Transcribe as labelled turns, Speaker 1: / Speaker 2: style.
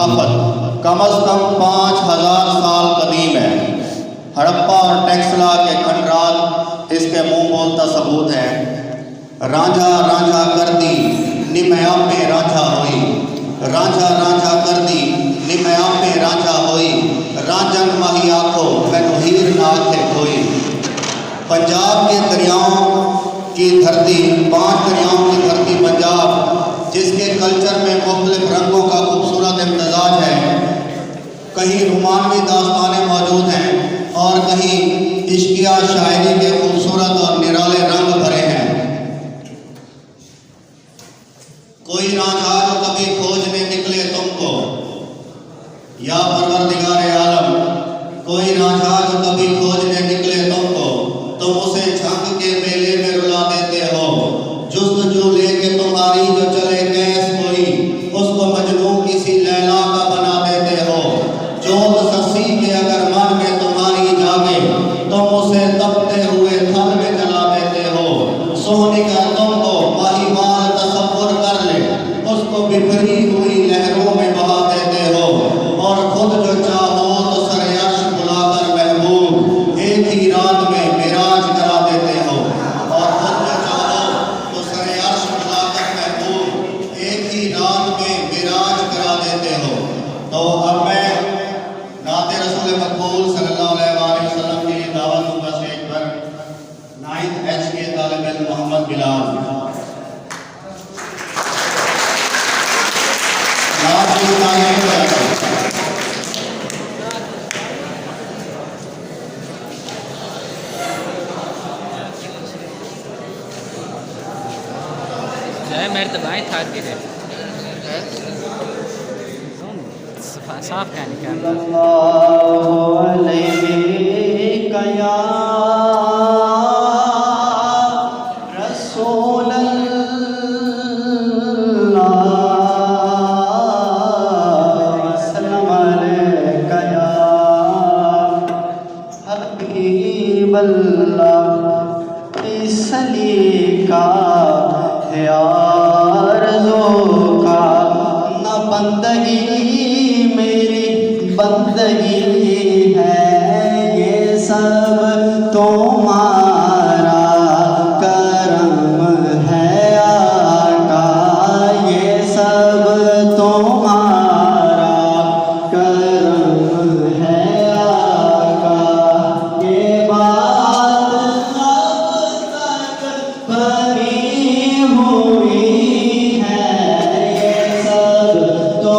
Speaker 1: सकाफत कम अज़ कम 5000 साल कदीम है। हड़प्पा और टेक्सला के खंडरात इसके मुंह बोलता सबूत है। रांझा रांझा कर दी निमया पे रांझा होई, रांझा रांझा कर दी निमया पे रांझा होई, रांझन माही आखो मैनू हीर नाथ है कोई। पंजाब के दरियाओं की धरती, 5 दरियाओं की धरती पंजाब, जिसके कल्चर में मुख्तलिफ रंगों का खूबसूरत इम्तजाज है। कहीं रोमानवी दास्तानें मौजूद हैं और कहीं इश्किया शायरी के खूबसूरत और निराले रंग भरे हैं। कोई रांझा जो कभी खोजने निकले तुमको, या परवरदिगार आलम, कोई रांझा जो कभी खोजने निकले तुमको, तुम उसे झंग के मेले में रुला देते हो। जुस्तजू लेके तुम्हारी जो चले कैस कोई, उसको मजनू किसी लैला का बना देते हो। जोत सस्सी के अगर मन में तुम्हारी जागे, तुम उसे तपते हुए थल में जला देते हो। सोने का तुमको माहीवाल तसव्वुर कर ले, उसको बिखरी हुई लहरों में बहा देते हो। और खुद जो चाहो तो सरे अर्श बुलाकर महबूब एक ही रात में मिराज करा देते हो। और खुद जो चाहो तो सरे अर्श बुलाकर महबूब एक ही रात में मिराज करा देते हो। तो अब मैं नाते रसूल मकबूल सल्लल्लाहु अलैहि वसल्लम के लिए दावत दूंगा स्टेज पर 9th H के तालिब इल्म मोहम्मद बिलाल।
Speaker 2: मेरे तो भाई था तेरे साफ कहने का
Speaker 3: बंदगी मेरी बंदगी है, ये सब तुम्हारा करम है आका, ये सब तुम्हारा करम है आका। ये बात अब तक बनी हुई है, तो